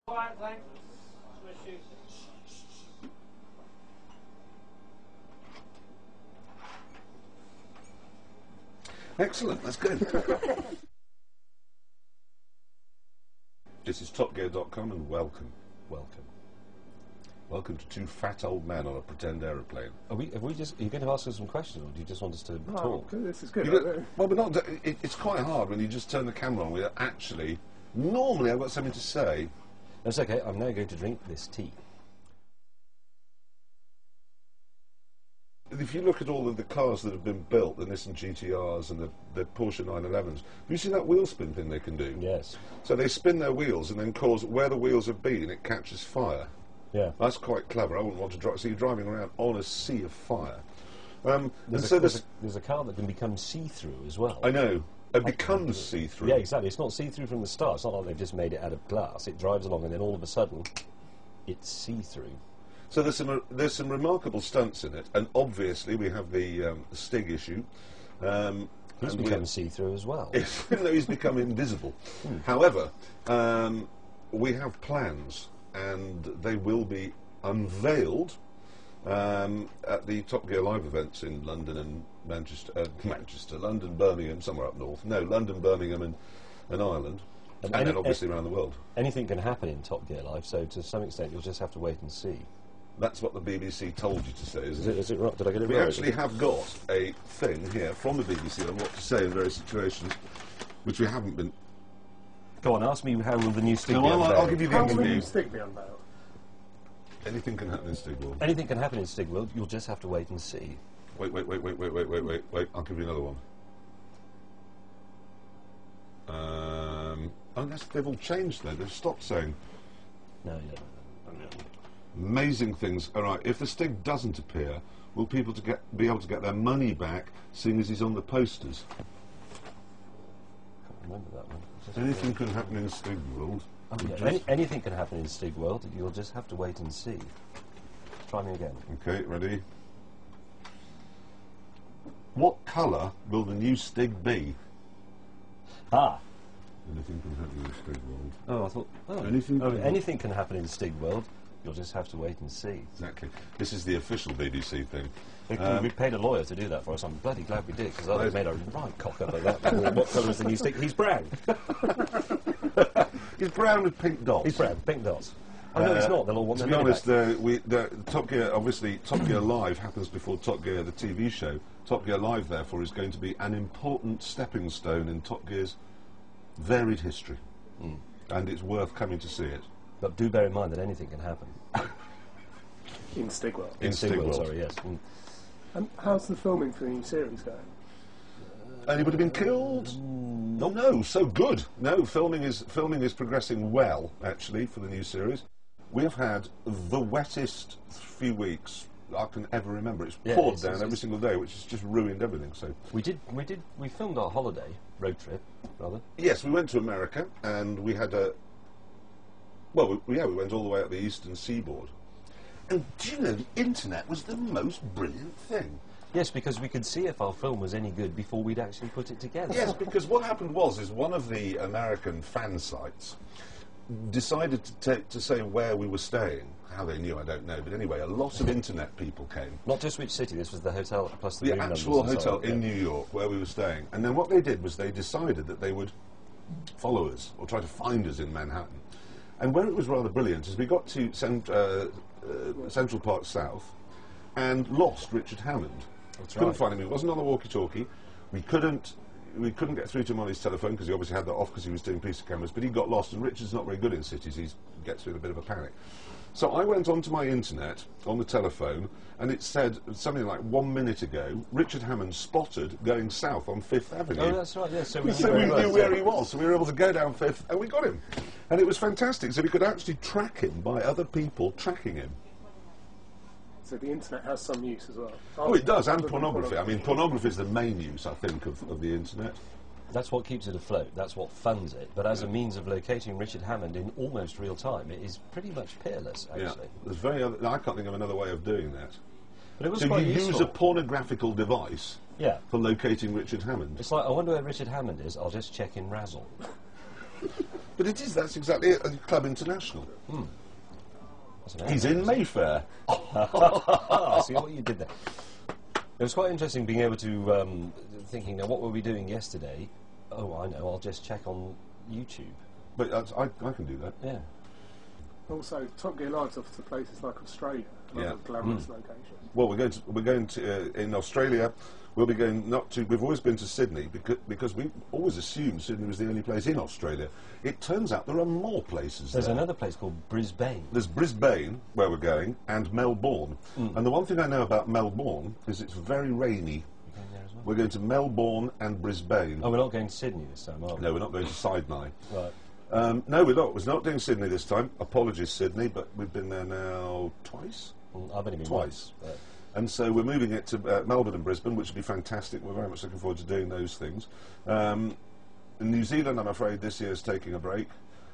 Quiet, thanks. Excellent, that's good. This is TopGear.com and welcome. Welcome to two fat old men on a pretend aeroplane. Are you going to ask us some questions, or do you just want us to talk? This is good. Well, but not. It's quite hard when you just turn the camera on. We're actually normally I've got something to say. That's okay. I'm now going to drink this tea. If you look at all of the cars that have been built, the Nissan GTRs and the Porsche 911s, have you seen that wheel spin thing they can do? Yes. So they spin their wheels and then cause where the wheels have been, it catches fire. Yeah. That's quite clever. I wouldn't want to drive. So you're driving around on a sea of fire. There's a car that can become see-through as well. I know. It becomes see-through. Yeah, exactly. It's not see-through from the start. It's not like they've just made it out of glass. It drives along and then all of a sudden, it's see-through. So there's some remarkable stunts in it, and obviously we have the Stig issue. He's become see-through as well. Even though he's become invisible. However, we have plans, and they will be unveiled at the Top Gear Live events in London and Manchester, London, Birmingham, somewhere up north. No, London, Birmingham and Ireland. And then obviously around the world. Anything can happen in Top Gear Live, so to some extent you'll just have to wait and see. That's what the BBC told you to say, isn't it? Is it right? Did I get it right? We actually have got a thing here from the BBC on what to say in various situations, which we haven't been... Go on, ask me how will the new Stig be No, unveiled. I'll give you the How will the interview. new Stig be unveiled? Anything can happen in Stig World. Anything can happen in Stig World, you'll just have to wait and see. Wait, I'll give you another one. They've all changed though, they've stopped saying. No, yeah. Amazing things. All right, if the Stig doesn't appear, will people be able to get their money back, seeing as he's on the posters? Can't remember that one. Anything can happen in Stig World. Oh, yeah. Anything can happen in Stig World, you'll just have to wait and see. Try me again. Okay, ready? What colour will the new Stig be? Ah! Anything can happen in Stig World. Oh, I thought... Oh, anything can happen in Stig World, you'll just have to wait and see. Exactly. This is the official BBC thing. We paid a lawyer to do that for us. I'm bloody glad we did, because I've made a right cock up of that. What colour is the new Stig? He's brown. He's brown with pink dots. He's brown, pink dots. Oh, no, he's not. They'll all want to their be honest, back. Top Gear, obviously, Top Gear Live happens before Top Gear, the TV show. Top Gear Live, therefore, is going to be an important stepping stone in Top Gear's varied history. And it's worth coming to see it. But do bear in mind that anything can happen. In Stig World. In Stig World, sorry, yes. And how's the filming for the new series going? Anybody been killed? No, so good. No, filming is progressing well, actually, for the new series. We have had the wettest few weeks I can ever remember. It's poured down every single day, which has just ruined everything. So we filmed our holiday road trip, rather. Yes, we went to America, and we had a. Well, we went all the way up the eastern seaboard. And do you know, the internet was the most brilliant thing. Yes, because we could see if our film was any good before we'd actually put it together. Yes, because what happened is one of the American fan sites decided to say where we were staying. How they knew, I don't know. But anyway, a lot of internet people came. Not just which city, this was the hotel plus the room numbers. The actual hotel in New York where we were staying. And then what they did was they decided that they would follow us or try to find us in Manhattan. And where it was rather brilliant is we got to Central Park South and lost Richard Hammond. Couldn't find him. He wasn't on the walkie-talkie. We couldn't get through to him on his telephone because he obviously had that off because he was doing police cameras. But he got lost, and Richard's not very good in cities. He gets in a bit of a panic. So I went onto my internet on the telephone, and it said something like 1 minute ago, Richard Hammond spotted going south on 5th Avenue. Oh, that's right. Yeah. So we knew where he was. So we were able to go down 5th, and we got him. And it was fantastic. So we could actually track him by other people tracking him. So the internet has some use as well. Oh, it does, and pornography. I mean, pornography is the main use, I think, of the internet. That's what keeps it afloat. That's what funds it. But as a means of locating Richard Hammond in almost real time, it is pretty much peerless, actually. Yeah, I can't think of another way of doing that. But it was so quite you useful. use a pornographical device for locating Richard Hammond. It's like, I wonder where Richard Hammond is. I'll just check in Razzle. But it is, that's exactly it, a Club International. He's in Mayfair. I see what you did there. It was quite interesting being able to, thinking, now what were we doing yesterday? Oh, I know, I'll just check on YouTube. But I can do that. Yeah. Also, Top Gear Live's off to places like Australia, another glamorous location. Well, we're going to in Australia. We'll be going we've always been to Sydney because we always assumed Sydney was the only place in Australia. It turns out there are more places. There's there. another place called Brisbane. There's Brisbane, where we're going, and Melbourne. And the one thing I know about Melbourne is it's very rainy. You're going there as well? We're going to Melbourne and Brisbane. Oh, we're not going to Sydney this time, are we? No, we're not going to Sydney. Right. No, we're not. We're not doing Sydney this time. Apologies, Sydney, but we've been there now twice. I've only been Twice. once, And so we're moving it to Melbourne and Brisbane, which would be fantastic. We're very much looking forward to doing those things. In New Zealand, I'm afraid this year's taking a break.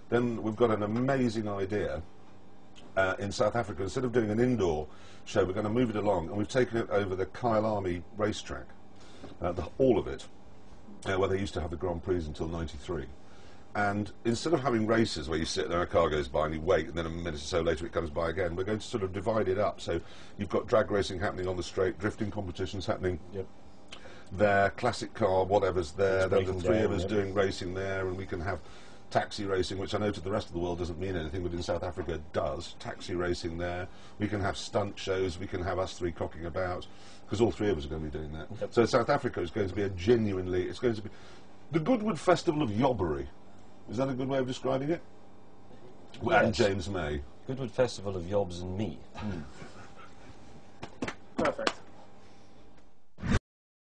Then we've got an amazing idea in South Africa. Instead of doing an indoor show, we're going to move it along, and we've taken it over the Kyalami racetrack, all of it, where they used to have the Grand Prix until '93. And instead of having races where you sit there and a car goes by and you wait and then a minute or so later it comes by again, we're going to sort of divide it up. So you've got drag racing happening on the straight, drifting competitions happening there, classic car, whatever's there, then the three of us doing racing there, and we can have taxi racing, which I know to the rest of the world doesn't mean anything, but in South Africa it does. Taxi racing there. We can have stunt shows, we can have us three cocking about, because all three of us are going to be doing that. So South Africa is going to be it's going to be the Goodwood Festival of Yobbery. Is that a good way of describing it? Yes. And James May. Goodwood Festival of Yobs and me. Perfect.